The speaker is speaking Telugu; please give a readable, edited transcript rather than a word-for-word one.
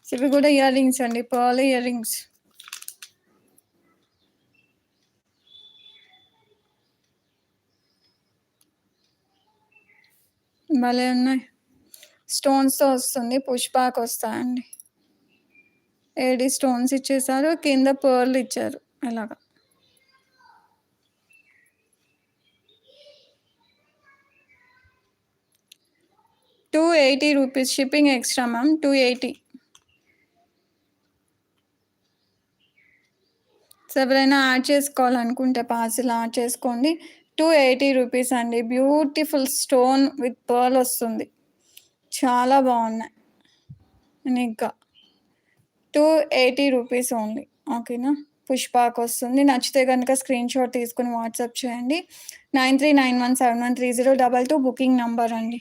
ఇవి కూడా ఇయర్ రింగ్స్ అండి. Pearl ear rings. భలే ఉన్నాయి. స్టోన్స్‌తో వస్తుంది. పుష్ బ్యాక్ వస్తాయండి. ఏడీ స్టోన్స్ ఇచ్చేసారు. కింద పర్ల్ ఇచ్చారు ఇలాగా. ₹280 షిప్పింగ్ ఎక్స్‌ట్రా మ్యామ్. 280. సో, ఎవరైనా యాడ్ చేసుకోవాలనుకుంటే పార్సిల్ యాడ్ చేసుకోండి. ₹280 అండి. బ్యూటిఫుల్ స్టోన్ విత్ పర్ల్ వస్తుంది. చాలా బాగున్నాయి. యూనిక్‌గా. ₹280 ఓన్లీ. ఓకేనా? పుష్ బ్యాక్ వస్తుంది. నచ్చితే గనుక స్క్రీన్‌షాట్ తీసుకొని వాట్సాప్ చేయండి. 9391713022 బుకింగ్ నంబర్ అండి.